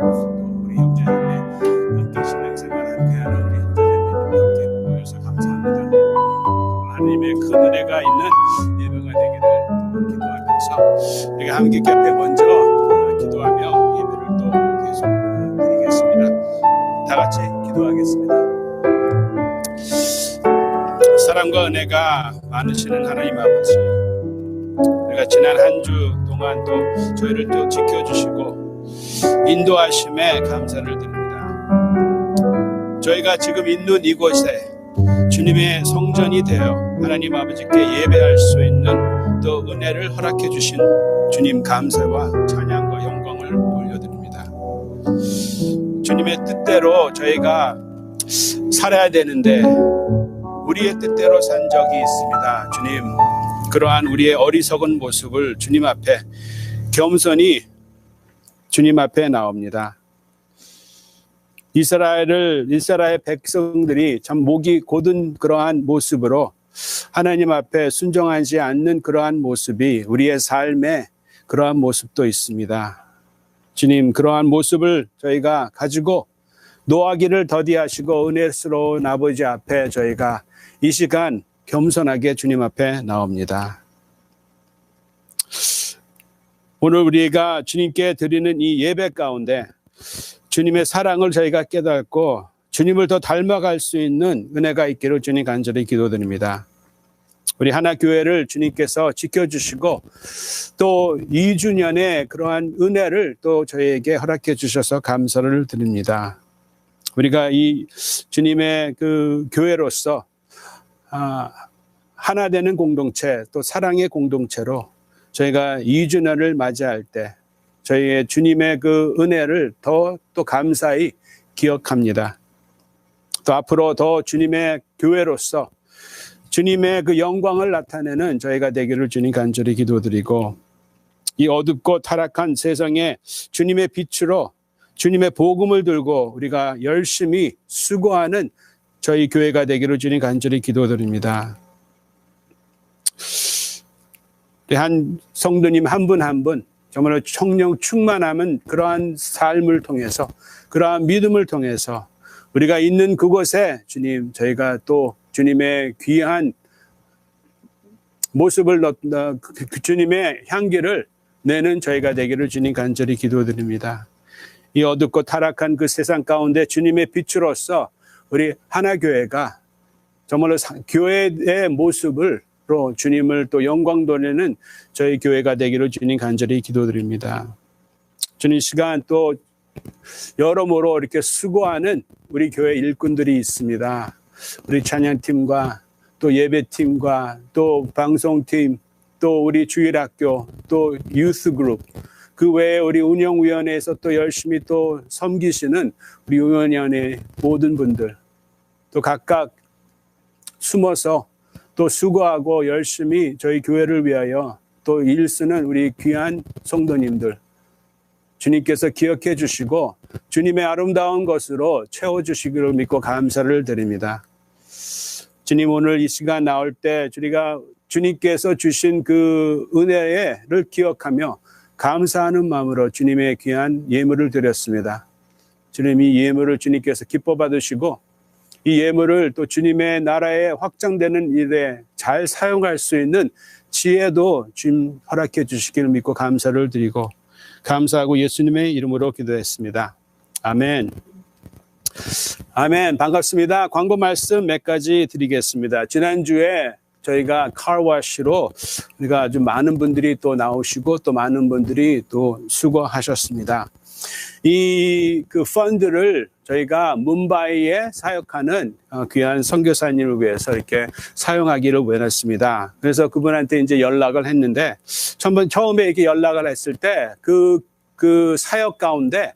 또 우리 형제자매 함께 신앙생활 함께하는 우리 형제자매들 함께 모여서 감사합니다. 하나님의 큰 은혜가 있는 예배가 되기를 기도하면서 우리가 함께 곁에 먼저 기도하며 예배를 또 계속 드리겠습니다. 다 같이 기도하겠습니다. 사랑과 은혜가 많으시는 하나님 아버지, 우리가 지난 한 주 동안 또 저희를 또 지켜주시고 인도하심에 감사를 드립니다. 저희가 지금 있는 이곳에 주님의 성전이 되어 하나님 아버지께 예배할 수 있는 또 은혜를 허락해 주신 주님 감사와 찬양과 영광을 돌려드립니다. 주님의 뜻대로 저희가 살아야 되는데 우리의 뜻대로 산 적이 있습니다. 주님, 그러한 우리의 어리석은 모습을 주님 앞에 겸손히 주님 앞에 나옵니다. 이스라엘 백성들이 참 목이 곧은 그러한 모습으로 하나님 앞에 순종하지 않는 그러한 모습이 우리의 삶에 그러한 모습도 있습니다. 주님, 그러한 모습을 저희가 가지고 노하기를 더디하시고 은혜스러운 아버지 앞에 저희가 이 시간 겸손하게 주님 앞에 나옵니다. 오늘 우리가 주님께 드리는 이 예배 가운데 주님의 사랑을 저희가 깨닫고 주님을 더 닮아갈 수 있는 은혜가 있기를 주님 간절히 기도드립니다. 우리 하나교회를 주님께서 지켜주시고 또 2주년의 그러한 은혜를 또 저희에게 허락해 주셔서 감사를 드립니다. 우리가 이 주님의 그 교회로서 하나 되는 공동체, 또 사랑의 공동체로 저희가 2주년을 맞이할 때 저희의 주님의 그 은혜를 더 또 감사히 기억합니다. 또 앞으로 더 주님의 교회로서 주님의 그 영광을 나타내는 저희가 되기를 주님 간절히 기도드리고, 이 어둡고 타락한 세상에 주님의 빛으로 주님의 복음을 들고 우리가 열심히 수고하는 저희 교회가 되기를 주님 간절히 기도드립니다. 한 성도님 한 분 한 분 정말로 성령 충만함은 그러한 삶을 통해서, 그러한 믿음을 통해서 우리가 있는 그곳에 주님, 저희가 또 주님의 귀한 모습을 주님의 향기를 내는 저희가 되기를 주님 간절히 기도드립니다. 이 어둡고 타락한 그 세상 가운데 주님의 빛으로서 우리 하나교회가 정말로 교회의 모습을 주님을 또 영광 돌리는 저희 교회가 되기를 주님 간절히 기도드립니다. 주님, 시간 또 여러모로 이렇게 수고하는 우리 교회 일꾼들이 있습니다. 우리 찬양팀과 또 예배팀과 또 방송팀, 또 우리 주일학교, 또 유스그룹, 그 외에 우리 운영위원회에서 또 열심히 또 섬기시는 우리 운영위원회 모든 분들, 또 각각 숨어서 또 수고하고 열심히 저희 교회를 위하여 또 일쓰는 우리 귀한 성도님들, 주님께서 기억해 주시고 주님의 아름다운 것으로 채워주시기를 믿고 감사를 드립니다. 주님, 오늘 이 시간 나올 때 우리가 주님께서 주신 그 은혜를 기억하며 감사하는 마음으로 주님의 귀한 예물을 드렸습니다. 주님, 이 예물을 주님께서 기뻐 받으시고 이 예물을 또 주님의 나라에 확장되는 일에 잘 사용할 수 있는 지혜도 주님 허락해 주시기를 믿고 감사를 드리고, 감사하고 예수님의 이름으로 기도했습니다. 아멘. 아멘. 반갑습니다. 광고 말씀 몇 가지 드리겠습니다. 지난주에 저희가 카와시로 우리가 아주 많은 분들이 또 나오시고 또 많은 분들이 또 수고하셨습니다. 이 그 펀드를 저희가 뭄바이에 사역하는 귀한 선교사님을 위해서 이렇게 사용하기를 원했습니다. 그래서 그분한테 이제 연락을 했는데, 처음에 이렇게 연락을 했을 때 그 사역 가운데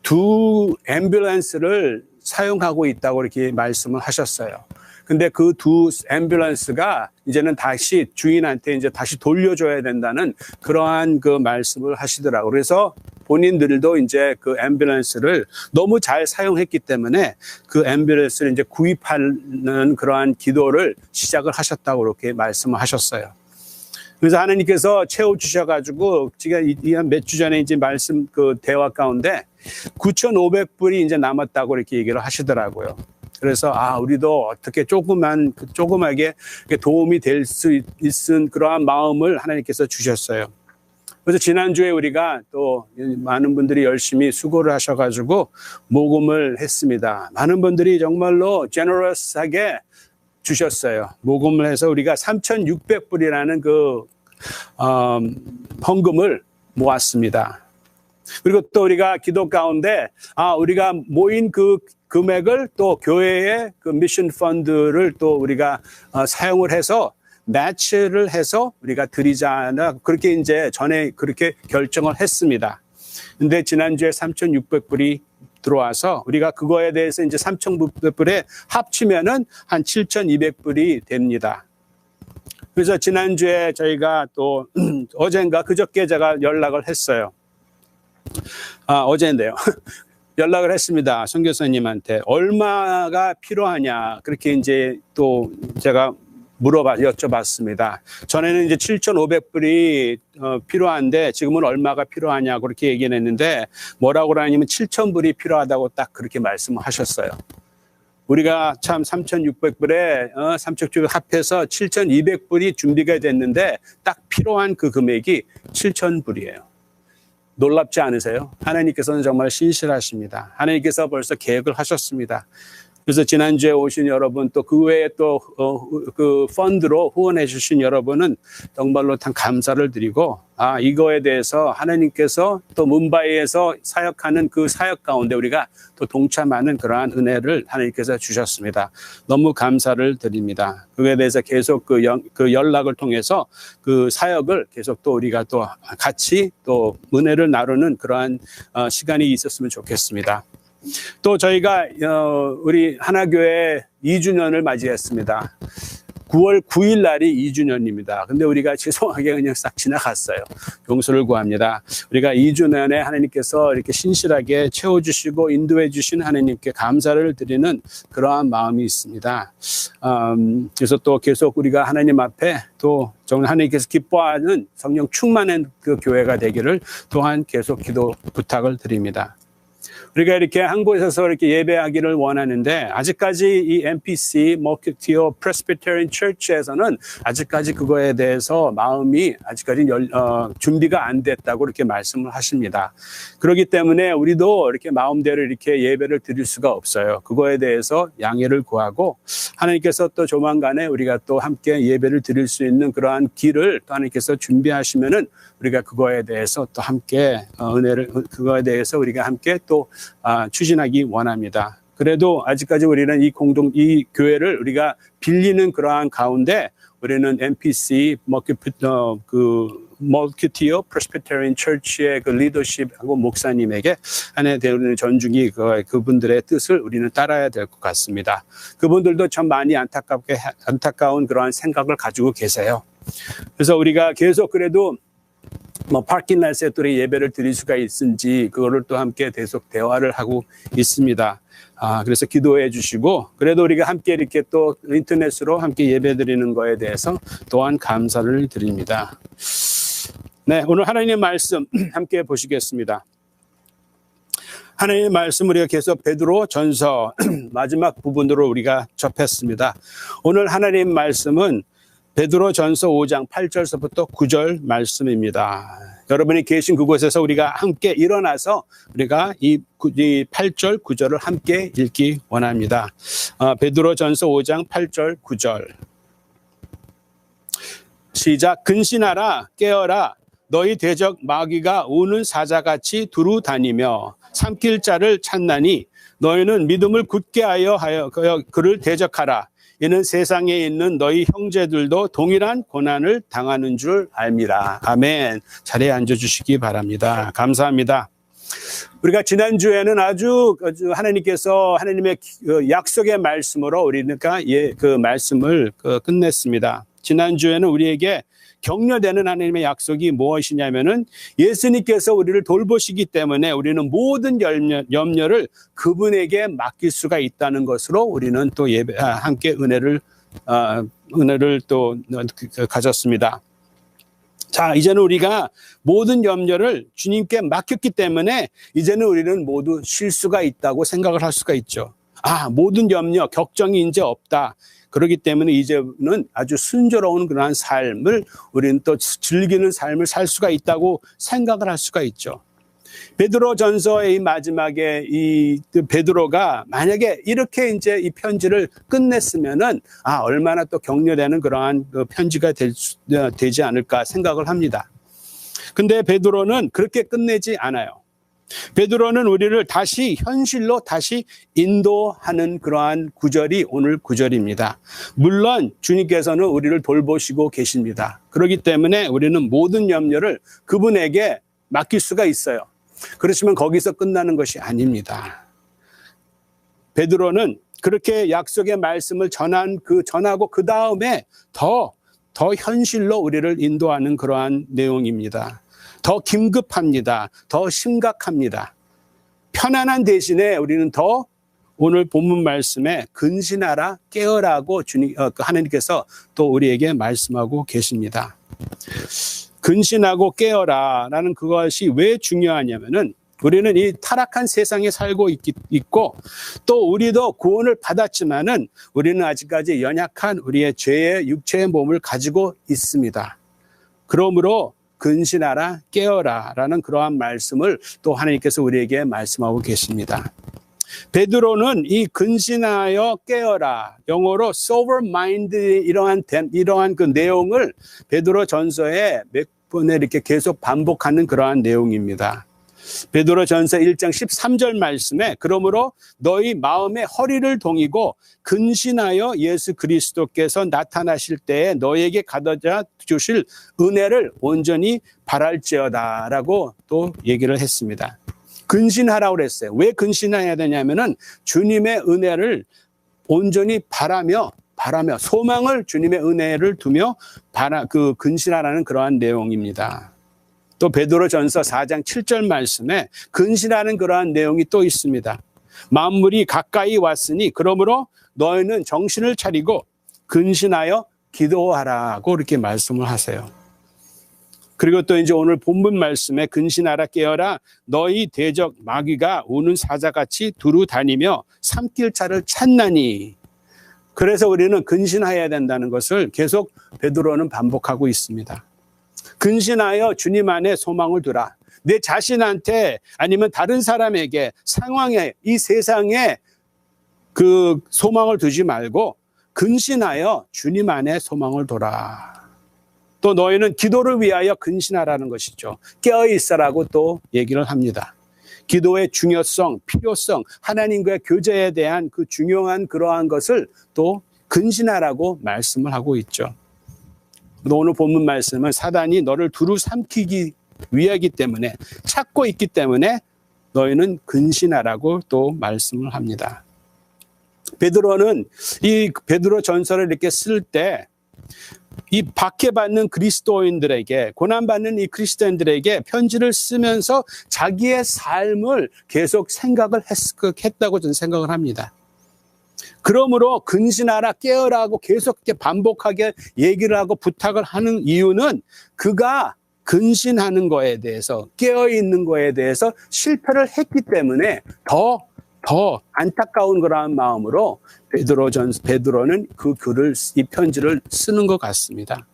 두 앰뷸런스를 사용하고 있다고 이렇게 말씀을 하셨어요. 근데 그 두 앰뷸런스가 이제는 다시 주인한테 이제 다시 돌려줘야 된다는 그러한 그 말씀을 하시더라고요. 그래서 본인들도 이제 그 앰뷸런스를 너무 잘 사용했기 때문에 그 앰뷸런스를 이제 구입하는 그러한 기도를 시작을 하셨다고 그렇게 말씀을 하셨어요. 그래서 하나님께서 채워주셔가지고, 제가 한 몇 주 전에 이제 말씀 그 대화 가운데 9,500불이 이제 남았다고 이렇게 얘기를 하시더라고요. 그래서, 우리도 어떻게 조그맣게 도움이 될 수 있은 그러한 마음을 하나님께서 주셨어요. 그래서 지난주에 우리가 또 많은 분들이 열심히 수고를 하셔가지고 모금을 했습니다. 많은 분들이 정말로 제너러스하게 주셨어요. 모금을 해서 우리가 3,600불이라는 그 헌금을 모았습니다. 그리고 또 우리가 기도 가운데 우리가 모인 그 금액을 또 교회의 그 미션 펀드를 또 우리가 사용을 해서 매치를 해서 우리가 드리자나 그렇게 이제 전에 그렇게 결정을 했습니다. 근데 지난주에 3,600불이 들어와서 우리가 그거에 대해서 이제 3,600불에 합치면은 한 7,200불이 됩니다. 그래서 지난주에 저희가 또 어젠가 그저께 제가 연락을 했어요. 어제인데요. 연락을 했습니다. 선교사님한테 얼마가 필요하냐 그렇게 이제 또 제가 여쭤봤습니다. 전에는 이제 7,500불이 필요한데 지금은 얼마가 필요하냐고 그렇게 얘기를 했는데 뭐라고 하냐면 7,000불이 필요하다고 딱 그렇게 말씀을 하셨어요. 우리가 참 3,600불에 3,600불 합해서 7,200불이 준비가 됐는데 딱 필요한 그 금액이 7,000불이에요. 놀랍지 않으세요? 하나님께서는 정말 신실하십니다. 하나님께서 벌써 계획을 하셨습니다. 그래서 지난주에 오신 여러분 또 그 외에 또 그 펀드로 후원해 주신 여러분은 정말로 참 감사를 드리고 이거에 대해서 하나님께서 또 뭄바이에서 사역하는 그 사역 가운데 우리가 또 동참하는 그러한 은혜를 하나님께서 주셨습니다. 너무 감사를 드립니다. 그에 대해서 계속 그 연락을 통해서 그 사역을 계속 또 우리가 또 같이 또 은혜를 나누는 그러한 시간이 있었으면 좋겠습니다. 또 저희가 우리 하나교회 2주년을 맞이했습니다. 9월 9일 날이 2주년입니다. 근데 우리가 죄송하게 그냥 싹 지나갔어요. 용서를 구합니다. 우리가 2주년에 하나님께서 이렇게 신실하게 채워주시고 인도해 주신 하나님께 감사를 드리는 그러한 마음이 있습니다. 그래서 또 계속 우리가 하나님 앞에 또 정말 하나님께서 기뻐하는 성령 충만한 그 교회가 되기를 또한 계속 기도 부탁을 드립니다. 우리가 이렇게 한 곳에서 이렇게 예배하기를 원하는데 아직까지 이 MPC, Mukilteo Presbyterian Church에서는 아직까지 그거에 대해서 마음이 아직까지 준비가 안 됐다고 이렇게 말씀을 하십니다. 그렇기 때문에 우리도 이렇게 마음대로 이렇게 예배를 드릴 수가 없어요. 그거에 대해서 양해를 구하고 하나님께서 또 조만간에 우리가 또 함께 예배를 드릴 수 있는 그러한 길을 또 하나님께서 준비하시면은 우리가 그거에 대해서 또 함께 그거에 대해서 우리가 함께 또 추진하기 원합니다. 그래도 아직까지 우리는 이 교회를 우리가 빌리는 그러한 가운데 우리는 MPC Mukilteo Presbyterian Church의 그 리더십하고 목사님에게 하나의 대우는 존중이 그분들의 뜻을 우리는 따라야 될 것 같습니다. 그분들도 참 많이 안타까운 그러한 생각을 가지고 계세요. 그래서 우리가 계속 그래도 파킹랏에 또 예배를 드릴 수가 있은지 그거를 또 함께 계속 대화를 하고 있습니다. 그래서 기도해 주시고 그래도 우리가 함께 이렇게 또 인터넷으로 함께 예배 드리는 거에 대해서 또한 감사를 드립니다. 네, 오늘 하나님의 말씀 함께 보시겠습니다. 하나님의 말씀 우리가 계속 베드로 전서 마지막 부분으로 우리가 접했습니다. 오늘 하나님의 말씀은 베드로 전서 5장 8절서부터 9절 말씀입니다. 여러분이 계신 그곳에서 우리가 함께 일어나서 우리가 이 8절 9절을 함께 읽기 원합니다. 베드로 전서 5장 8절 9절 시작. 근신하라 깨어라 너희 대적 마귀가 우는 사자같이 두루 다니며 삼킬 자를 찾나니 너희는 믿음을 굳게 하여 그를 대적하라. 이는 세상에 있는 너희 형제들도 동일한 고난을 당하는 줄 압니다. 아멘. 자리에 앉아주시기 바랍니다. 감사합니다. 우리가 지난주에는 아주 하나님께서 하나님의 약속의 말씀으로 우리가 그 말씀을 끝냈습니다. 지난주에는 우리에게 격려되는 하나님의 약속이 무엇이냐면은 예수님께서 우리를 돌보시기 때문에 우리는 모든 염려를 그분에게 맡길 수가 있다는 것으로 우리는 또 함께 은혜를 또 가졌습니다. 자, 이제는 우리가 모든 염려를 주님께 맡겼기 때문에 이제는 우리는 모두 쉴 수가 있다고 생각을 할 수가 있죠. 아, 모든 염려, 걱정이 이제 없다. 그렇기 때문에 이제는 아주 순조로운 그러한 삶을 우리는 또 즐기는 삶을 살 수가 있다고 생각을 할 수가 있죠. 베드로전서의 이 마지막에 이 베드로가 만약에 이렇게 이제 이 편지를 끝냈으면은 아, 얼마나 또 격려되는 그러한 그 편지가 되지 않을까 생각을 합니다. 근데 베드로는 그렇게 끝내지 않아요. 베드로는 우리를 다시 현실로 다시 인도하는 그러한 구절이 오늘 구절입니다. 물론 주님께서는 우리를 돌보시고 계십니다. 그렇기 때문에 우리는 모든 염려를 그분에게 맡길 수가 있어요. 그렇지만 거기서 끝나는 것이 아닙니다. 베드로는 그렇게 약속의 말씀을 전하고 그 다음에 더 현실로 우리를 인도하는 그러한 내용입니다. 더 긴급합니다. 더 심각합니다. 편안한 대신에 우리는 더 오늘 본문 말씀에 근신하라 깨어라고 하나님께서 또 우리에게 말씀하고 계십니다. 근신하고 깨어라라는 그것이 왜 중요하냐면은 우리는 이 타락한 세상에 살고 있고 또 우리도 구원을 받았지만은 우리는 아직까지 연약한 우리의 죄의 육체의 몸을 가지고 있습니다. 그러므로 근신하라 깨어라라는 그러한 말씀을 또 하나님께서 우리에게 말씀하고 계십니다. 베드로는 이 근신하여 깨어라, 영어로 sober mind 이러한 그 내용을 베드로 전서에 몇 번에 이렇게 계속 반복하는 그러한 내용입니다. 베드로 전서 1장 13절 말씀에 그러므로 너희 마음의 허리를 동이고 근신하여 예수 그리스도께서 나타나실 때에 너희에게 가져다 주실 은혜를 온전히 바랄지어다 라고 또 얘기를 했습니다. 근신하라고 그랬어요. 왜 근신해야 되냐면은 주님의 은혜를 온전히 바라며 소망을 주님의 은혜를 두며 근신하라는 그러한 내용입니다. 또 베드로 전서 4장 7절 말씀에 근신하는 그러한 내용이 또 있습니다. 만물이 가까이 왔으니 그러므로 너희는 정신을 차리고 근신하여 기도하라고 이렇게 말씀을 하세요. 그리고 또 이제 오늘 본문 말씀에 근신하라 깨어라 너희 대적 마귀가 우는 사자같이 두루 다니며 삼킬 자를 찾나니. 그래서 우리는 근신해야 된다는 것을 계속 베드로는 반복하고 있습니다. 근신하여 주님 안에 소망을 두라. 내 자신한테 아니면 다른 사람에게 상황에 이 세상에 그 소망을 두지 말고 근신하여 주님 안에 소망을 둬라. 또 너희는 기도를 위하여 근신하라는 것이죠. 깨어있으라고 또 얘기를 합니다. 기도의 중요성, 필요성, 하나님과의 교제에 대한 그 중요한 그러한 것을 또 근신하라고 말씀을 하고 있죠. 오늘 본문 말씀은 사단이 너를 두루 삼키기 위하기 때문에 찾고 있기 때문에 너희는 근신하라고 또 말씀을 합니다. 베드로는 이 베드로 전서를 이렇게 쓸 때 이 박해받는 그리스도인들에게 고난받는 이 그리스도인들에게 편지를 쓰면서 자기의 삶을 계속 생각을 했다고 저는 생각을 합니다. 그러므로 근신하라 깨어라고 계속 이렇게 반복하게 얘기를 하고 부탁을 하는 이유는 그가 근신하는 거에 대해서 깨어있는 거에 대해서 실패를 했기 때문에 더 안타까운 그러한 마음으로 베드로는 이 편지를 쓰는 것 같습니다.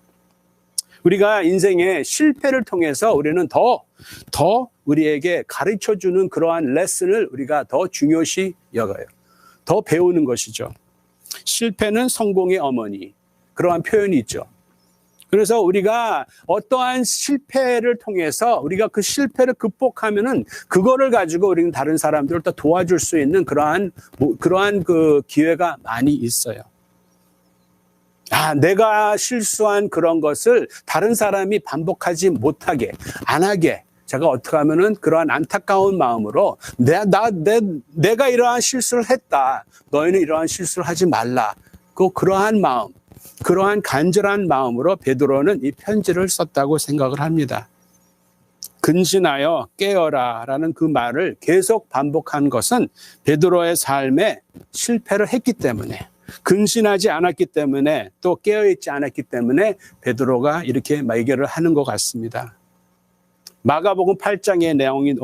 우리가 인생의 실패를 통해서 우리는 더 우리에게 가르쳐주는 그러한 레슨을 우리가 더 중요시 여겨요. 더 배우는 것이죠. 실패는 성공의 어머니. 그러한 표현이 있죠. 그래서 우리가 어떠한 실패를 통해서 우리가 그 실패를 극복하면은 그거를 가지고 우리는 다른 사람들을 또 도와줄 수 있는 그러한 그 기회가 많이 있어요. 내가 실수한 그런 것을 다른 사람이 반복하지 못하게, 안 하게, 제가 어떻게 하면은 그러한 안타까운 마음으로 내가 이러한 실수를 했다. 너희는 이러한 실수를 하지 말라. 그러한 마음, 그러한 간절한 마음으로 베드로는 이 편지를 썼다고 생각을 합니다. 근신하여 깨어라라는 그 말을 계속 반복한 것은 베드로의 삶에 실패를 했기 때문에 근신하지 않았기 때문에 또 깨어있지 않았기 때문에 베드로가 이렇게 얘기를 하는 것 같습니다. 마가복음 8장의 내용이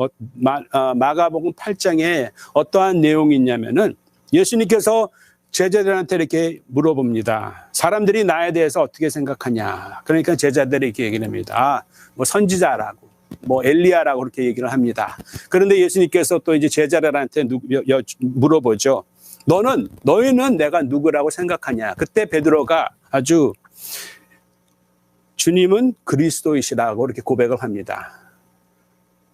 마가복음 8장에 어떠한 내용이 있냐면은 예수님께서 제자들한테 이렇게 물어봅니다. 사람들이 나에 대해서 어떻게 생각하냐. 그러니까 제자들이 이렇게 얘기를 합니다. 뭐 선지자라고, 뭐 엘리야라고 그렇게 얘기를 합니다. 그런데 예수님께서 또 이제 제자들한테 물어보죠. 너희는 내가 누구라고 생각하냐. 그때 베드로가 아주 주님은 그리스도이시라고 이렇게 고백을 합니다.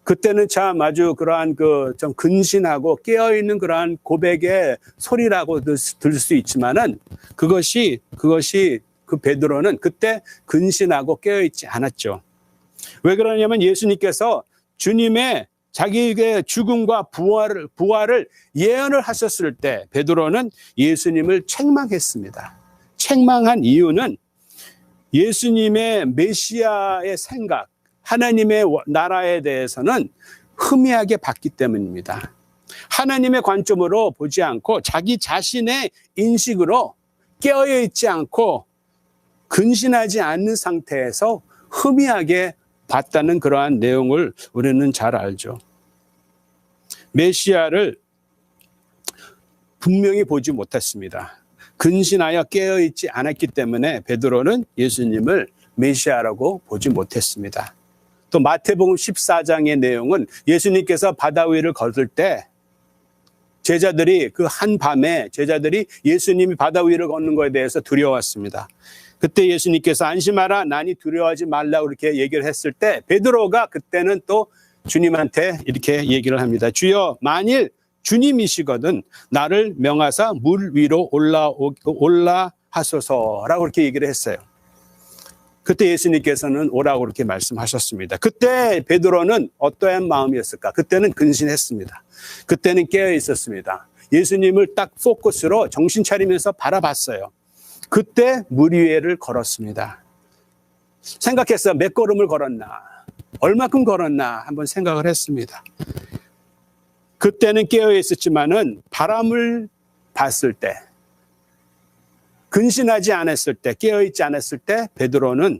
그때는 참 아주 그러한 좀 근신하고 깨어있는 그러한 고백의 소리라고 들 수 있지만은 그것이 그 베드로는 그때 근신하고 깨어있지 않았죠. 왜 그러냐면 예수님께서 주님의 자기의 죽음과 부활을 예언을 하셨을 때 베드로는 예수님을 책망했습니다. 책망한 이유는 예수님의 메시아의 생각, 하나님의 나라에 대해서는 흠이하게 봤기 때문입니다. 하나님의 관점으로 보지 않고 자기 자신의 인식으로 깨어 있지 않고 근신하지 않는 상태에서 흠이하게 봤다는 그러한 내용을 우리는 잘 알죠. 메시아를 분명히 보지 못했습니다. 근신하여 깨어 있지 않았기 때문에 베드로는 예수님을 메시아라고 보지 못했습니다. 또 마태복음 14장의 내용은 예수님께서 바다 위를 걸을 때 제자들이 그 한밤에 제자들이 예수님이 바다 위를 걷는 것에 대해서 두려웠습니다. 그때 예수님께서 안심하라, 나니 두려워하지 말라고 이렇게 얘기를 했을 때 베드로가 그때는 또 주님한테 이렇게 얘기를 합니다. 주여, 만일 주님이시거든 나를 명하사 물 위로 올라하소서라고 그렇게 얘기를 했어요. 그때 예수님께서는 오라고 그렇게 말씀하셨습니다. 그때 베드로는 어떠한 마음이었을까? 그때는 근신했습니다. 그때는 깨어 있었습니다. 예수님을 딱 포커스로 정신 차리면서 바라봤어요. 그때 물 위에를 걸었습니다. 생각했어요. 몇 걸음을 걸었나? 얼마큼 걸었나? 한번 생각을 했습니다. 그때는 깨어 있었지만은 바람을 봤을 때, 근신하지 않았을 때, 깨어있지 않았을 때 베드로는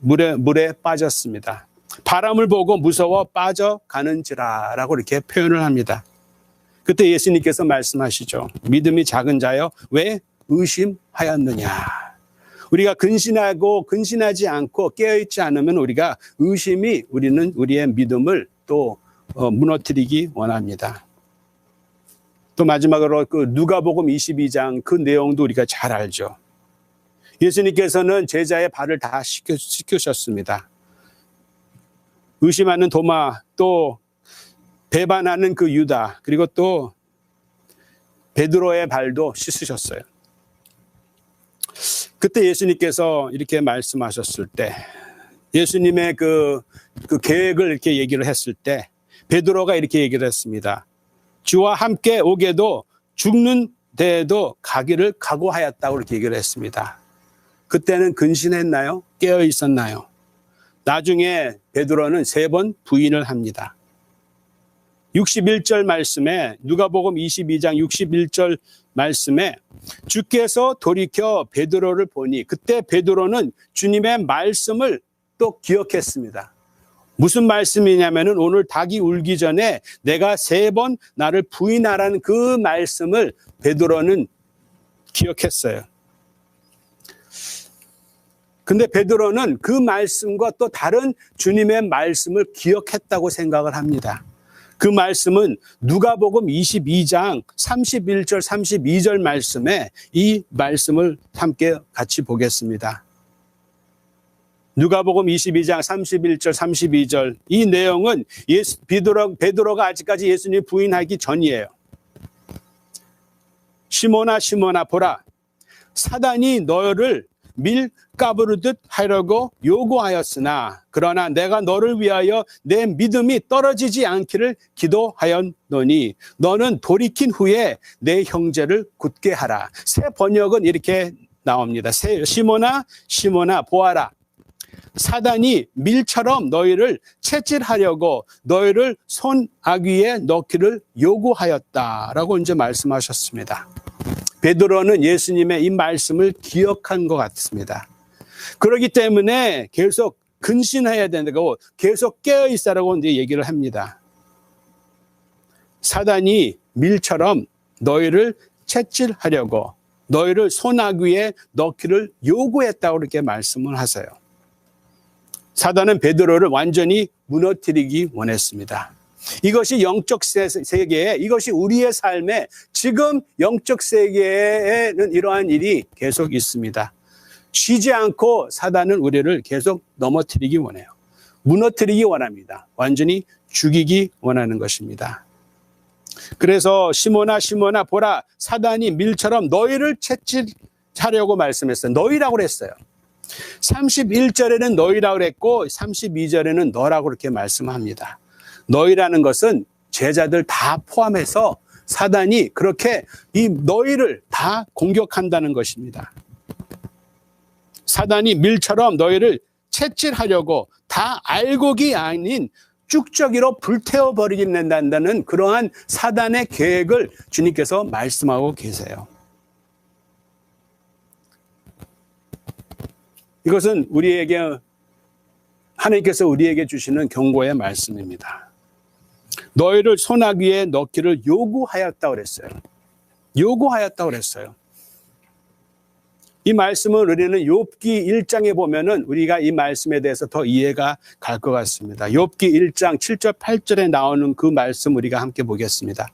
물에 빠졌습니다. 바람을 보고 무서워 빠져가는지라 라고 이렇게 표현을 합니다. 그때 예수님께서 말씀하시죠. 믿음이 작은 자여 왜 의심하였느냐. 우리가 근신하고 근신하지 않고 깨어있지 않으면 우리가 우리는 우리의 믿음을 또 무너뜨리기 원합니다. 또 마지막으로 그 누가복음 22장 그 내용도 우리가 잘 알죠. 예수님께서는 제자의 발을 다 씻기셨습니다. 의심하는 도마, 또 배반하는 그 유다, 그리고 또 베드로의 발도 씻으셨어요. 그때 예수님께서 이렇게 말씀하셨을 때, 예수님의 그 계획을 이렇게 얘기를 했을 때 베드로가 이렇게 얘기를 했습니다. 주와 함께 오게도 죽는 데에도 가기를 각오하였다고 이렇게 얘기를 했습니다. 그때는 근신했나요? 깨어 있었나요? 나중에 베드로는 3번 부인을 합니다. 61절 말씀에 누가복음 22장 61절 말씀에 주께서 돌이켜 베드로를 보니 그때 베드로는 주님의 말씀을 또 기억했습니다. 무슨 말씀이냐면은 오늘 닭이 울기 전에 내가 3번 나를 부인하라는 그 말씀을 베드로는 기억했어요. 근데 베드로는 그 말씀과 또 다른 주님의 말씀을 기억했다고 생각을 합니다. 그 말씀은 누가복음 22장 31절 32절 말씀에 이 말씀을 함께 같이 보겠습니다. 누가복음 22장 31절 32절 이 내용은 베드로가 아직까지 예수님 부인하기 전이에요. 시몬아 시몬아 보라, 사단이 너를 밀 까부르듯 하려고 요구하였으나 그러나 내가 너를 위하여 내 믿음이 떨어지지 않기를 기도하였노니 너는 돌이킨 후에 내 형제를 굳게 하라. 새 번역은 이렇게 나옵니다. 시몬아 시몬아 보아라, 사단이 밀처럼 너희를 채찍하려고 너희를 손아귀에 넣기를 요구하였다라고 이제 말씀하셨습니다. 베드로는 예수님의 이 말씀을 기억한 것 같습니다. 그렇기 때문에 계속 근신해야 된다고, 계속 깨어 있으라고 이제 얘기를 합니다. 사단이 밀처럼 너희를 채찍하려고 너희를 소나귀에 넣기를 요구했다고 이렇게 말씀을 하세요. 사단은 베드로를 완전히 무너뜨리기 원했습니다. 이것이 영적 세계에, 이것이 우리의 삶에, 지금 영적 세계에는 이러한 일이 계속 있습니다. 쉬지 않고 사단은 우리를 계속 넘어뜨리기 원해요. 무너뜨리기 원합니다. 완전히 죽이기 원하는 것입니다. 그래서 시몬아 시몬아 보라, 사단이 밀처럼 너희를 채찍하려고 말씀했어요. 너희라고 그랬어요. 31절에는 너희라고 그랬고 32절에는 너라고 그렇게 말씀합니다. 너희라는 것은 제자들 다 포함해서 사단이 그렇게 이 너희를 다 공격한다는 것입니다. 사단이 밀처럼 너희를 채찍하려고 다 알곡이 아닌 쭉저기로 불태워버리게 된다는 그러한 사단의 계획을 주님께서 말씀하고 계세요. 이것은 하나님께서 우리에게 주시는 경고의 말씀입니다. 너희를 소나귀에 넣기를 요구하였다고 그랬어요. 요구하였다고 그랬어요. 이 말씀을 우리는 욥기 1장에 보면은 우리가 이 말씀에 대해서 더 이해가 갈 것 같습니다. 욥기 1장 7절 8절에 나오는 그 말씀 우리가 함께 보겠습니다.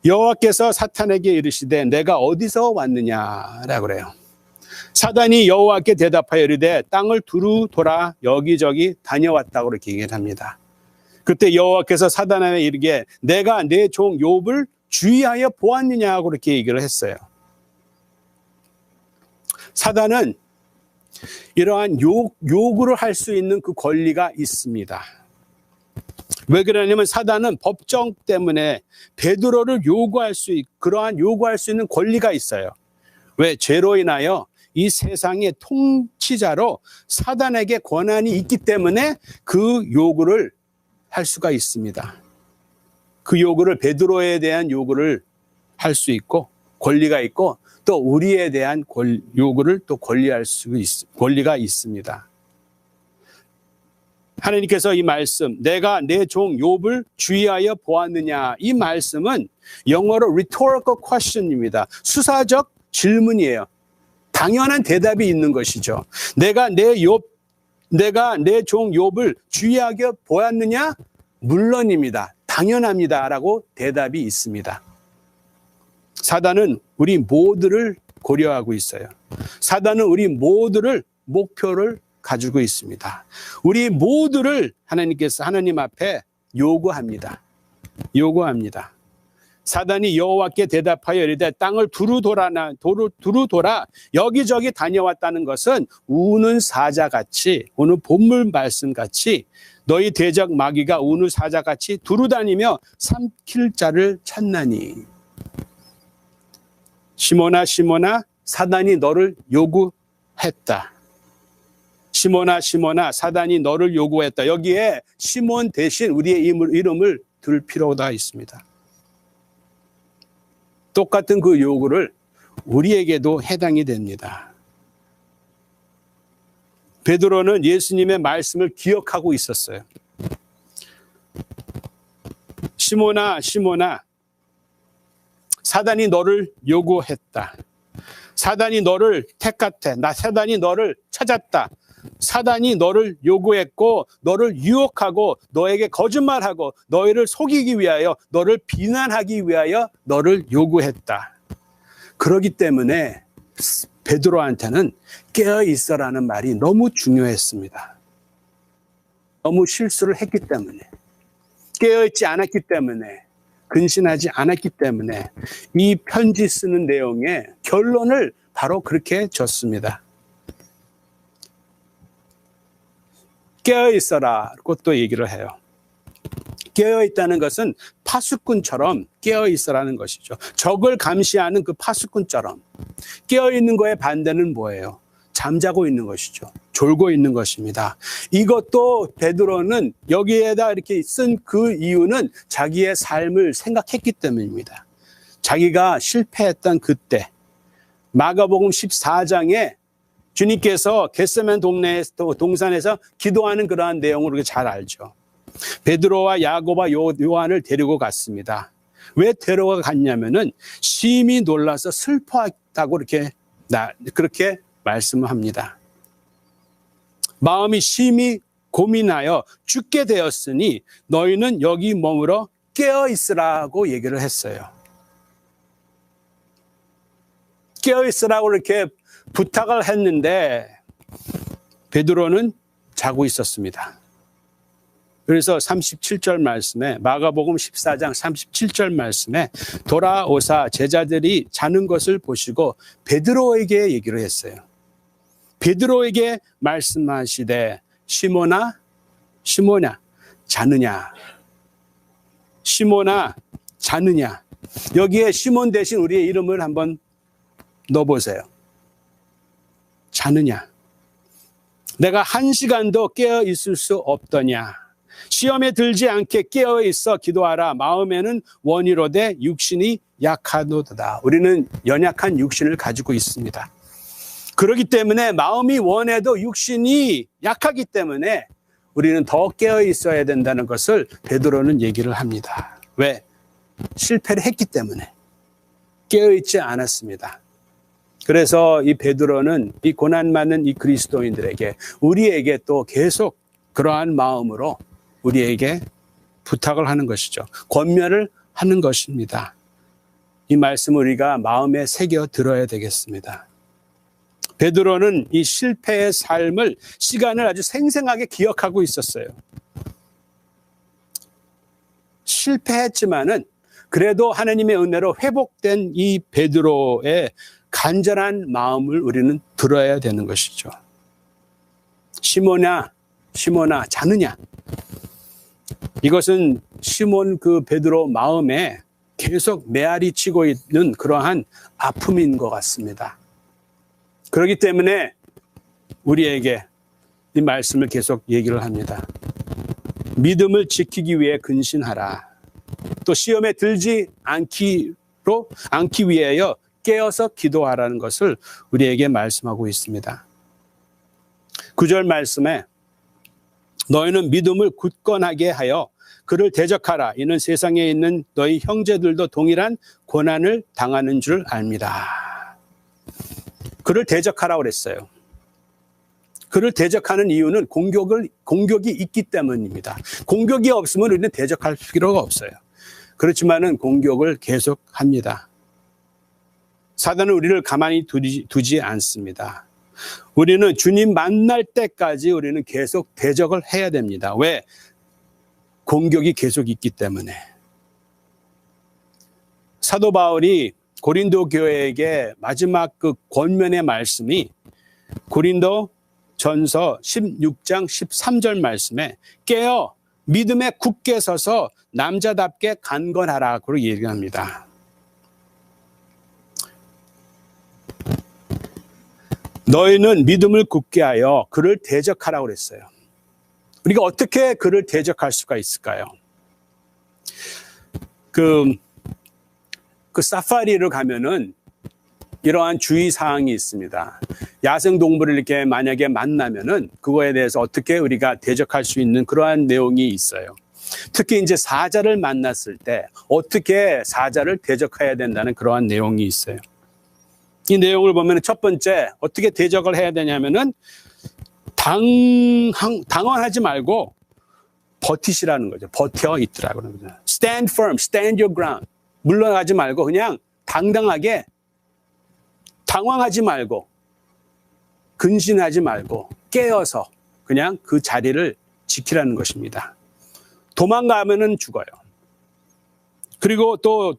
여호와께서 사탄에게 이르시되 내가 어디서 왔느냐라고 그래요. 사단이 여호와께 대답하여 이르되 땅을 두루 돌아 여기저기 다녀왔다고 그렇게 얘기를 합니다. 그때 여호와께서 사단에게 이르게 내가 내 종 욥을 주의하여 보았느냐고 그렇게 얘기를 했어요. 사단은 이러한 요구를 할 수 있는 그 권리가 있습니다. 왜 그러냐면 사단은 법정 때문에 베드로를 요구할 수 있는 권리가 있어요. 왜? 죄로 인하여 이 세상의 통치자로 사단에게 권한이 있기 때문에 그 요구를 할 수가 있습니다. 그 요구를, 베드로에 대한 요구를 할 수 있고 권리가 있고, 또 우리에 대한 요구를 또 권리가 있습니다. 하나님께서 이 말씀, 내가 내 종 욥을 주의하여 보았느냐, 이 말씀은 영어로 rhetorical question입니다. 수사적 질문이에요. 당연한 대답이 있는 것이죠. 내가 내 종 욥을 주의하여 보았느냐? 물론입니다. 당연합니다라고 대답이 있습니다. 사단은 우리 모두를 고려하고 있어요. 사단은 우리 모두를 목표를 가지고 있습니다. 우리 모두를 하나님 앞에 요구합니다. 사단이 여호와께 대답하여 이르되 땅을 두루 돌아 여기저기 다녀왔다는 것은 우는 사자같이, 오늘 본문 말씀같이 너희 대적 마귀가 우는 사자같이 두루 다니며 삼킬 자를 찾나니. 시몬아 시몬아 사단이 너를 요구했다. 시몬아 시몬아 사단이 너를 요구했다. 여기에 시몬 대신 우리의 이름을 둘 필요가 있습니다. 똑같은 그 요구를 우리에게도 해당이 됩니다. 베드로는 예수님의 말씀을 기억하고 있었어요. 시몬아 시몬아 사단이 너를 요구했다. 사단이 너를 택했다. 사단이 너를 찾았다. 사단이 너를 요구했고 너를 유혹하고 너에게 거짓말하고 너희를 속이기 위하여, 너를 비난하기 위하여 너를 요구했다. 그렇기 때문에 베드로한테는 깨어 있어라는 말이 너무 중요했습니다. 너무 실수를 했기 때문에, 깨어 있지 않았기 때문에, 근신하지 않았기 때문에 이 편지 쓰는 내용의 결론을 바로 그렇게 줬습니다. 깨어있어라고 또 얘기를 해요. 깨어있다는 것은 파수꾼처럼 깨어있어라는 것이죠. 적을 감시하는 그 파수꾼처럼. 깨어있는 거의 반대는 뭐예요? 잠자고 있는 것이죠. 졸고 있는 것입니다. 이것도 베드로는 여기에다 이렇게 쓴 그 이유는 자기의 삶을 생각했기 때문입니다. 자기가 실패했던 그때 마가복음 14장에 주님께서 겟세마네 동산에서 기도하는 그러한 내용을 우리가 잘 알죠. 베드로와 야고보와 요한을 데리고 갔습니다. 왜 데려가 갔냐면은 심히 놀라서 슬퍼했다고 그렇게 말씀을 합니다. 마음이 심히 고민하여 죽게 되었으니 너희는 여기 머물어 깨어 있으라고 얘기를 했어요. 깨어 있으라고 이렇게 부탁을 했는데 베드로는 자고 있었습니다. 그래서 37절 말씀에 마가복음 14장 37절 말씀에 돌아오사 제자들이 자는 것을 보시고 베드로에게 얘기를 했어요. 베드로에게 말씀하시되 시몬아 시몬아 자느냐. 시몬아 자느냐. 여기에 시몬 대신 우리의 이름을 한번 넣어보세요. 자느냐. 내가 1시간도 깨어 있을 수 없더냐. 시험에 들지 않게 깨어 있어 기도하라. 마음에는 원이로되 육신이 약하도다. 우리는 연약한 육신을 가지고 있습니다. 그렇기 때문에 마음이 원해도 육신이 약하기 때문에 우리는 더 깨어 있어야 된다는 것을 베드로는 얘기를 합니다. 왜? 실패를 했기 때문에 깨어 있지 않았습니다. 그래서 이 베드로는 이 고난받는 이 그리스도인들에게 우리에게 또 계속 그러한 마음으로 우리에게 부탁을 하는 것이죠. 권면을 하는 것입니다. 이 말씀을 우리가 마음에 새겨 들어야 되겠습니다. 베드로는 이 실패의 삶을 시간을 아주 생생하게 기억하고 있었어요. 실패했지만은 그래도 하나님의 은혜로 회복된 이 베드로의 간절한 마음을 우리는 들어야 되는 것이죠. 시몬아, 시몬아, 자느냐? 이것은 시몬 그 베드로 마음에 계속 메아리 치고 있는 그러한 아픔인 것 같습니다. 그렇기 때문에 우리에게 이 말씀을 계속 얘기를 합니다. 믿음을 지키기 위해 근신하라. 또 시험에 들지 않기 위하여 깨어서 기도하라는 것을 우리에게 말씀하고 있습니다. 9절 말씀에 너희는 믿음을 굳건하게 하여 그를 대적하라. 이는 세상에 있는 너희 형제들도 동일한 고난을 당하는 줄 압니다. 그를 대적하라고 그랬어요. 그를 대적하는 이유는 공격이 있기 때문입니다. 공격이 없으면 우리는 대적할 필요가 없어요. 그렇지만은 공격을 계속합니다. 사단은 우리를 가만히 두지 않습니다. 우리는 주님 만날 때까지 우리는 계속 대적을 해야 됩니다. 왜? 공격이 계속 있기 때문에. 사도 바울이 고린도 교회에게 마지막 그 권면의 말씀이 고린도 전서 16장 13절 말씀에 깨어 믿음에 굳게 서서 남자답게 간건하라고 얘기합니다. 너희는 믿음을 굳게 하여 그를 대적하라고 그랬어요. 우리가 어떻게 그를 대적할 수가 있을까요? 그 사파리를 가면은 이러한 주의사항이 있습니다. 야생동물을 이렇게 만약에 만나면은 그거에 대해서 어떻게 우리가 대적할 수 있는 그러한 내용이 있어요. 특히 이제 사자를 만났을 때 어떻게 사자를 대적해야 된다는 그러한 내용이 있어요. 이 내용을 보면 첫 번째 어떻게 대적을 해야 되냐면은 당황하지 말고 버티시라는 거죠. 버텨 있더라고 그러는 거죠. Stand firm, stand your ground. 물러나지 말고 그냥 당당하게 당황하지 말고 근신하지 말고 깨어서 그냥 그 자리를 지키라는 것입니다. 도망가면은 죽어요. 그리고 또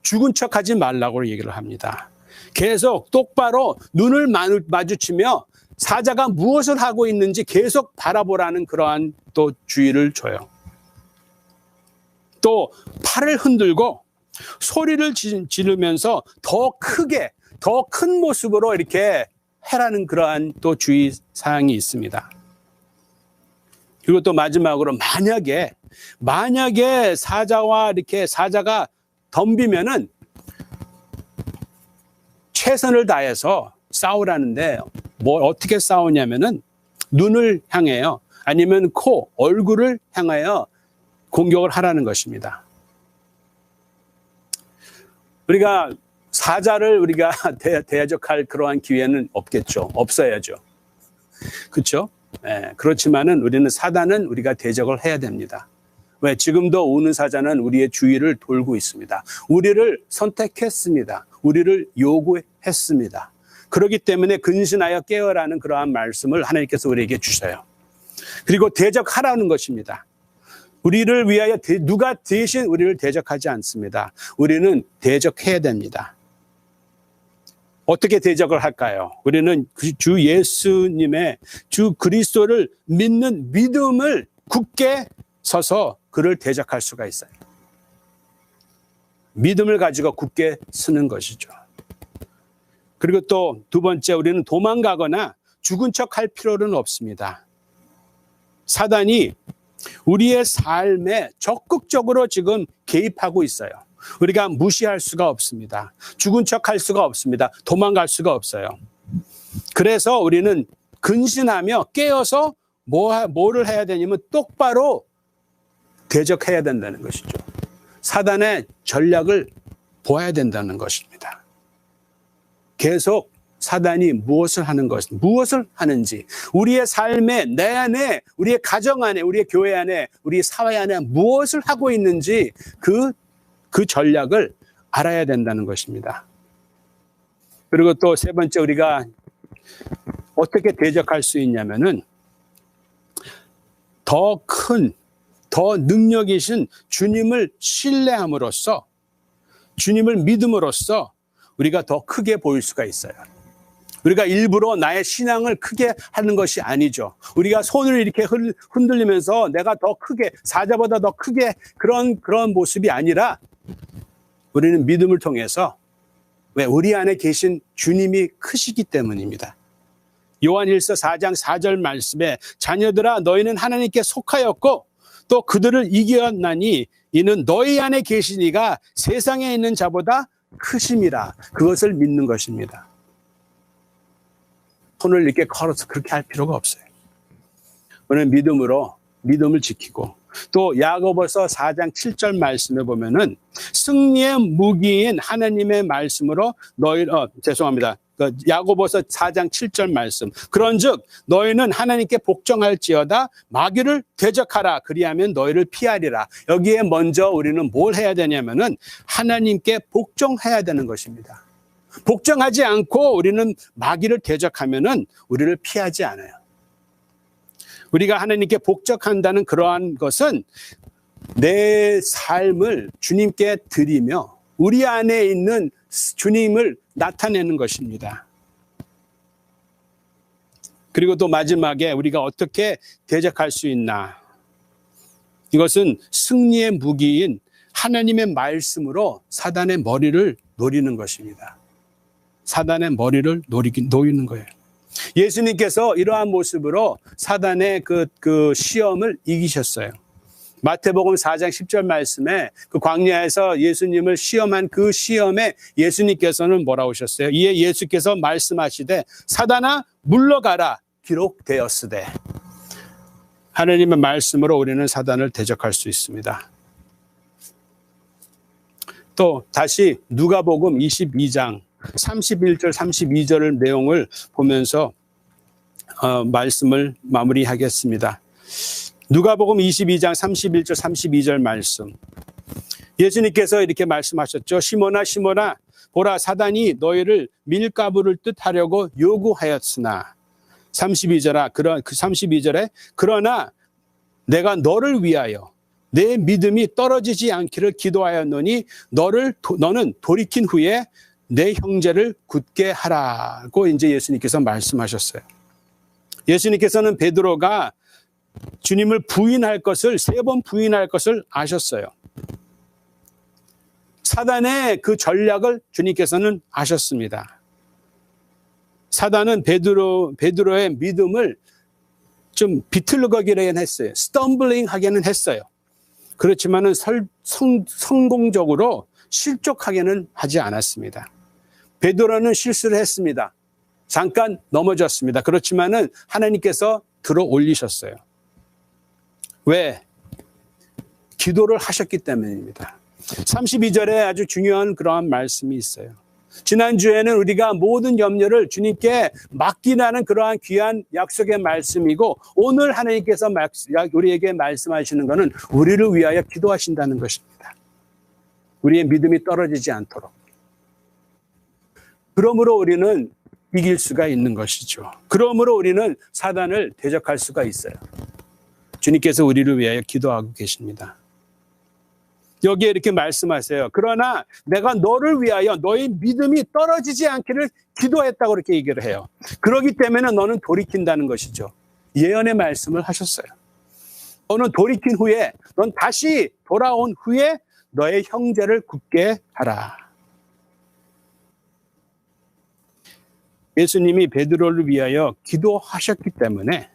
죽은 척하지 말라고 얘기를 합니다. 계속 똑바로 눈을 마주치며 사자가 무엇을 하고 있는지 계속 바라보라는 그러한 또 주의를 줘요. 또 팔을 흔들고 소리를 지르면서 더 크게, 더 큰 모습으로 이렇게 해라는 그러한 또 주의 사항이 있습니다. 그리고 또 마지막으로 만약에 사자가 덤비면은 최선을 다해서 싸우라는데 어떻게 싸우냐면은 눈을 향해요. 아니면 코, 얼굴을 향하여 공격을 하라는 것입니다. 우리가 사자를 우리가 대적할 그러한 기회는 없겠죠. 없어야죠. 그렇죠? 네, 그렇지만은 우리는 사단은 우리가 대적을 해야 됩니다. 왜? 지금도 우는 사자는 우리의 주위를 돌고 있습니다. 우리를 선택했습니다. 우리를 요구했습니다. 그렇기 때문에 근신하여 깨어라는 그러한 말씀을 하나님께서 우리에게 주셔요. 그리고 대적하라는 것입니다. 우리를 위하여 누가 대신 우리를 대적하지 않습니다. 우리는 대적해야 됩니다. 어떻게 대적을 할까요? 우리는 주 예수님의 주 그리스도를 믿는 믿음을 굳게 서서 그를 대적할 수가 있어요. 믿음을 가지고 굳게 서는 것이죠. 그리고 또 두 번째, 우리는 도망가거나 죽은 척 할 필요는 없습니다. 사단이 우리의 삶에 적극적으로 지금 개입하고 있어요. 우리가 무시할 수가 없습니다. 죽은 척 할 수가 없습니다. 도망갈 수가 없어요. 그래서 우리는 근신하며 깨어서 뭐를 해야 되냐면 똑바로 대적해야 된다는 것이죠. 사단의 전략을 보아야 된다는 것입니다. 계속 사단이 무엇을 하는지, 우리의 삶에, 내 안에, 우리의 가정 안에, 우리의 교회 안에, 우리 사회 안에 무엇을 하고 있는지 그 전략을 알아야 된다는 것입니다. 그리고 또 세 번째, 우리가 어떻게 대적할 수 있냐면은 더 능력이신 주님을 신뢰함으로써, 주님을 믿음으로써 우리가 더 크게 보일 수가 있어요. 우리가 일부러 나의 신앙을 크게 하는 것이 아니죠. 우리가 손을 이렇게 흔들리면서 내가 더 크게, 사자보다 더 크게 그런 모습이 아니라 우리는 믿음을 통해서, 왜? 우리 안에 계신 주님이 크시기 때문입니다. 요한일서 4장 4절 말씀에 자녀들아 너희는 하나님께 속하였고 또 그들을 이겼나니 이는 너희 안에 계신 이가 세상에 있는 자보다 크심이라. 그것을 믿는 것입니다. 손을 이렇게 걸어서 그렇게 할 필요가 없어요. 우리는 믿음을 지키고, 또 야고보서 4장 7절 말씀에 보면은 승리의 무기인 하나님의 말씀으로 야고보서 4장 7절 말씀. 그런즉 너희는 하나님께 복종할지어다 마귀를 대적하라. 그리하면 너희를 피하리라. 여기에 먼저 우리는 뭘 해야 되냐면은 하나님께 복종해야 되는 것입니다. 복종하지 않고 우리는 마귀를 대적하면은 우리를 피하지 않아요. 우리가 하나님께 복종한다는 그러한 것은 내 삶을 주님께 드리며 우리 안에 있는 주님을 나타내는 것입니다. 그리고 또 마지막에 우리가 어떻게 대적할 수 있나? 이것은 승리의 무기인 하나님의 말씀으로 사단의 머리를 노리는 것입니다. 사단의 머리를 노리는 거예요. 예수님께서 이러한 모습으로 사단의 그 시험을 이기셨어요. 마태복음 4장 10절 말씀에 그 광야에서 예수님을 시험한 그 시험에 예수님께서는 뭐라고 하셨어요? 이에 예수께서 말씀하시되 사단아 물러가라 기록되었으되. 하나님의 말씀으로 우리는 사단을 대적할 수 있습니다. 또 다시 누가복음 22장 31절 32절 내용을 보면서 말씀을 마무리하겠습니다. 누가복음 22장 31절 32절 말씀. 예수님께서 이렇게 말씀하셨죠. 시몬아 시몬아 보라 사단이 너희를 밀가부를 뜻하려고 요구하였으나 32절에 그러나 내가 너를 위하여 내 믿음이 떨어지지 않기를 기도하였노니 너는 돌이킨 후에 내 형제를 굳게 하라고 이제 예수님께서 말씀하셨어요. 예수님께서는 베드로가 주님을 부인할 것을 3번 부인할 것을 아셨어요. 사단의 그 전략을 주님께서는 아셨습니다. 사단은 베드로의 믿음을 좀 비틀거리긴 했어요. 스텀블링 하기는 했어요. 그렇지만은 성공적으로 실족하게는 하지 않았습니다. 베드로는 실수를 했습니다. 잠깐 넘어졌습니다. 그렇지만은 하나님께서 들어 올리셨어요. 왜? 기도를 하셨기 때문입니다. 32절에 아주 중요한 그러한 말씀이 있어요. 지난주에는 우리가 모든 염려를 주님께 맡기라는 그러한 귀한 약속의 말씀이고, 오늘 하나님께서 우리에게 말씀하시는 것은 우리를 위하여 기도하신다는 것입니다. 우리의 믿음이 떨어지지 않도록. 그러므로 우리는 이길 수가 있는 것이죠. 그러므로 우리는 사단을 대적할 수가 있어요. 주님께서 우리를 위하여 기도하고 계십니다. 여기에 이렇게 말씀하세요. 그러나 내가 너를 위하여 너의 믿음이 떨어지지 않기를 기도했다고 이렇게 얘기를 해요. 그렇기 때문에 너는 돌이킨다는 것이죠. 예언의 말씀을 하셨어요. 너는 돌이킨 후에, 넌 다시 돌아온 후에 너의 형제를 굳게 하라. 예수님이 베드로를 위하여 기도하셨기 때문에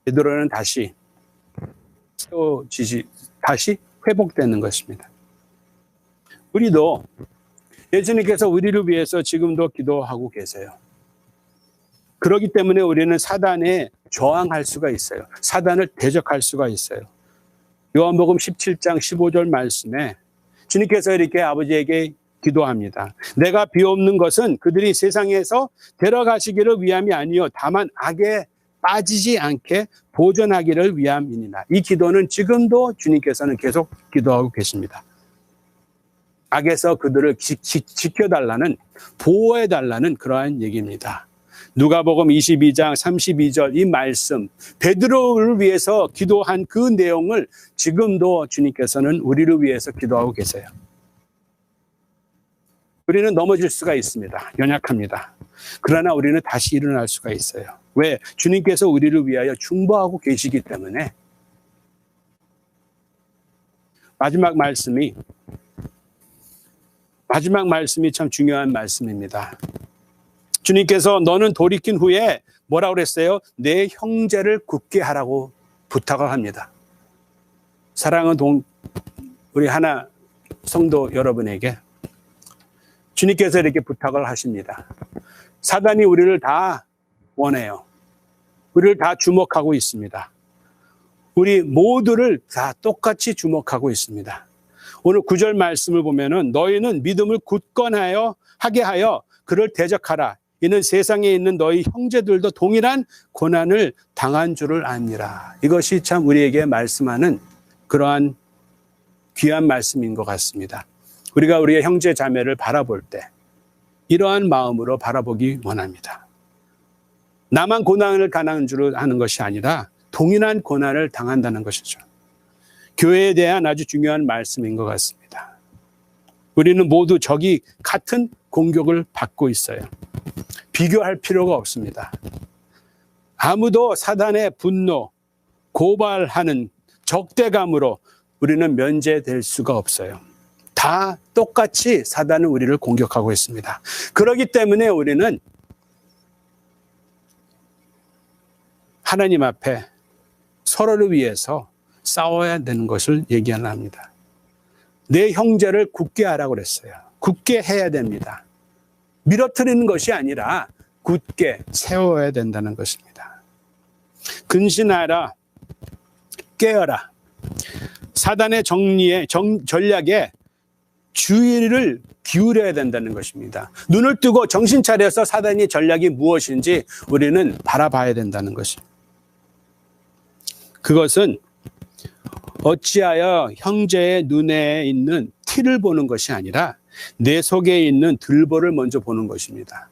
베드로는 다시 다시 회복되는 것입니다. 우리도 예수님께서 우리를 위해서 지금도 기도하고 계세요. 그렇기 때문에 우리는 사단에 저항할 수가 있어요. 사단을 대적할 수가 있어요. 요한복음 17장 15절 말씀에 주님께서 이렇게 아버지에게 기도합니다. 내가 비옵는 것은 그들이 세상에서 데려가시기를 위함이 아니요 다만 악에 빠지지 않게 보존하기를 위함이니라. 이 기도는 지금도 주님께서는 계속 기도하고 계십니다. 악에서 그들을 지켜달라는, 보호해달라는 그러한 얘기입니다. 누가복음 22장 32절 이 말씀, 베드로를 위해서 기도한 그 내용을 지금도 주님께서는 우리를 위해서 기도하고 계세요. 우리는 넘어질 수가 있습니다. 연약합니다. 그러나 우리는 다시 일어날 수가 있어요. 왜? 주님께서 우리를 위하여 중보하고 계시기 때문에. 마지막 말씀이 참 중요한 말씀입니다. 주님께서 너는 돌이킨 후에 뭐라고 그랬어요? 내 형제를 굳게 하라고 부탁을 합니다. 사랑하는 우리 하나 성도 여러분에게 주님께서 이렇게 부탁을 하십니다. 사단이 우리를 다 원해요. 우리를 다 주목하고 있습니다. 우리 모두를 다 똑같이 주목하고 있습니다. 오늘 9절 말씀을 보면은 너희는 믿음을 굳건하여 하게 하여 그를 대적하라. 이는 세상에 있는 너희 형제들도 동일한 고난을 당한 줄을 아니라. 이것이 참 우리에게 말씀하는 그러한 귀한 말씀인 것 같습니다. 우리가 우리의 형제 자매를 바라볼 때 이러한 마음으로 바라보기 원합니다. 나만 고난을 당하는 줄 아는 것이 아니라 동일한 고난을 당한다는 것이죠. 교회에 대한 아주 중요한 말씀인 것 같습니다. 우리는 모두 적이 같은 공격을 받고 있어요. 비교할 필요가 없습니다. 아무도 사단의 분노, 고발하는 적대감으로 우리는 면제될 수가 없어요. 다 똑같이 사단은 우리를 공격하고 있습니다. 그렇기 때문에 우리는 하나님 앞에 서로를 위해서 싸워야 되는 것을 얘기합니다. 내 형제를 굳게 하라고 그랬어요. 굳게 해야 됩니다. 밀어뜨리는 것이 아니라 굳게 세워야 된다는 것입니다. 근신하라, 깨어라. 사단의 전략에 주의를 기울여야 된다는 것입니다. 눈을 뜨고 정신 차려서 사단의 전략이 무엇인지 우리는 바라봐야 된다는 것입니다. 그것은 어찌하여 형제의 눈에 있는 티를 보는 것이 아니라 내 속에 있는 들보를 먼저 보는 것입니다.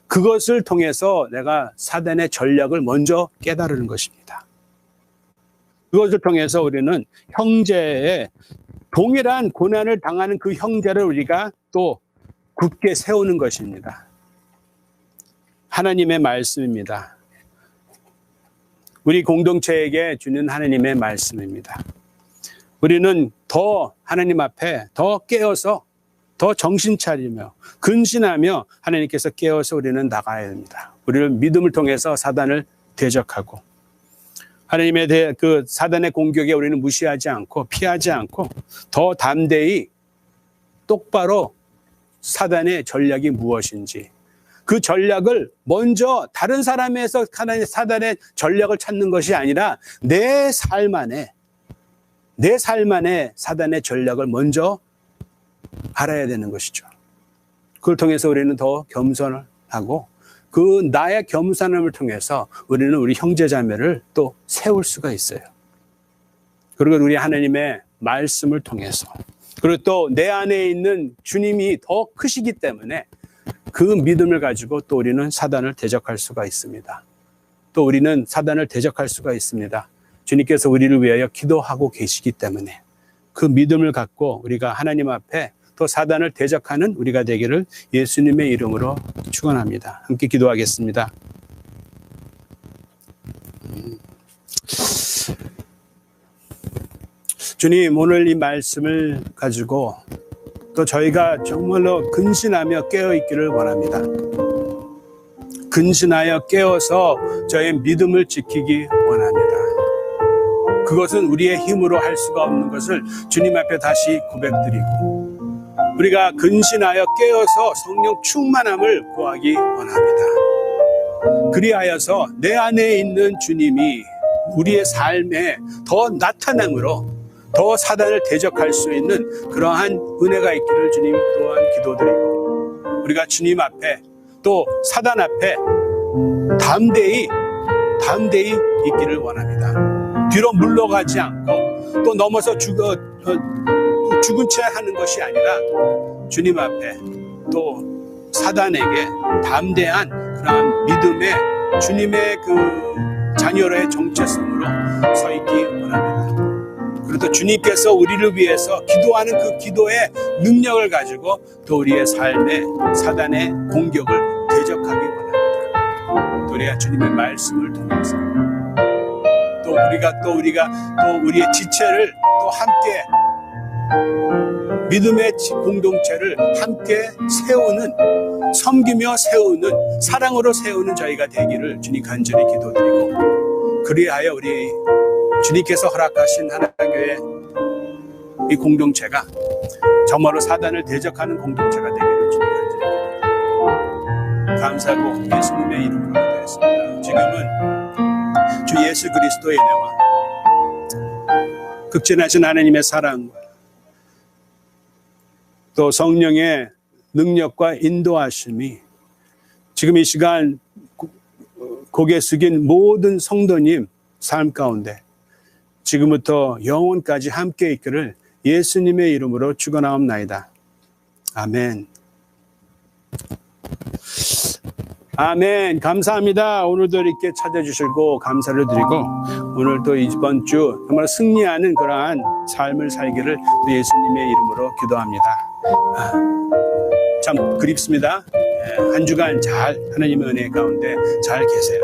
그것을 통해서 내가 사단의 전략을 먼저 깨달은 것입니다. 그것을 통해서 우리는 형제의 동일한 고난을 당하는 그 형제를 우리가 또 굳게 세우는 것입니다. 하나님의 말씀입니다. 우리 공동체에게 주는 하나님의 말씀입니다. 우리는 더 하나님 앞에 더 깨어서 더 정신 차리며 근신하며 하나님께서 깨어서 우리는 나가야 됩니다. 우리를 믿음을 통해서 사단을 대적하고 하나님의 그 사단의 공격에 우리는 무시하지 않고 피하지 않고 더 담대히 똑바로 사단의 전략이 무엇인지, 그 전략을 먼저 다른 사람에서 사단의 전략을 찾는 것이 아니라 내 삶 안에 사단의 전략을 먼저 알아야 되는 것이죠. 그걸 통해서 우리는 더 겸손을 하고, 그 나의 겸손함을 통해서 우리는 우리 형제자매를 또 세울 수가 있어요. 그리고 우리 하나님의 말씀을 통해서, 그리고 또 내 안에 있는 주님이 더 크시기 때문에 그 믿음을 가지고 또 우리는 사단을 대적할 수가 있습니다. 또 우리는 사단을 대적할 수가 있습니다. 주님께서 우리를 위하여 기도하고 계시기 때문에 그 믿음을 갖고 우리가 하나님 앞에 또 사단을 대적하는 우리가 되기를 예수님의 이름으로 축원합니다. 함께 기도하겠습니다. 주님, 오늘 이 말씀을 가지고 또 저희가 정말로 근신하며 깨어있기를 원합니다. 근신하여 깨어서 저의 믿음을 지키기 원합니다. 그것은 우리의 힘으로 할 수가 없는 것을 주님 앞에 다시 고백드리고, 우리가 근신하여 깨어서 성령 충만함을 구하기 원합니다. 그리하여서 내 안에 있는 주님이 우리의 삶에 더 나타남으로 더 사단을 대적할 수 있는 그러한 은혜가 있기를 주님 또한 기도드리고, 우리가 주님 앞에 또 사단 앞에 담대히 있기를 원합니다. 뒤로 물러가지 않고 또 넘어서 죽은 채 하는 것이 아니라 주님 앞에 또 사단에게 담대한 그러한 믿음의 주님의 그 자녀로의 정체성으로 서 있기 원합니다. 그리고 또 주님께서 우리를 위해서 기도하는 그 기도의 능력을 가지고 또 우리의 삶에 사단의 공격을 대적하기 원합니다. 또 우리가 주님의 말씀을 통해서 또 우리가 우리의 지체를 또 함께 믿음의 공동체를 함께 세우는, 섬기며 세우는, 사랑으로 세우는 저희가 되기를 주님 간절히 기도드리고, 그리하여 우리 주님께서 허락하신 하나교회 이 공동체가 정말로 사단을 대적하는 공동체가 되기를 주님 간절히 기도드립니다. 감사하고 예수님의 이름으로 기도했습니다. 지금은 주 예수 그리스도의 은혜와 극진하신 하나님의 사랑과 또 성령의 능력과 인도하심이 지금 이 시간 고개 숙인 모든 성도님 삶 가운데 지금부터 영원까지 함께 있기를 예수님의 이름으로 축원하옵나이다. 아멘. 아멘. 감사합니다. 오늘도 이렇게 찾아주시고 감사를 드리고, 오늘도 이번 주 정말 승리하는 그러한 삶을 살기를 예수님의 이름으로 기도합니다. 참 그립습니다. 한 주간 잘 하나님의 은혜 가운데 잘 계세요.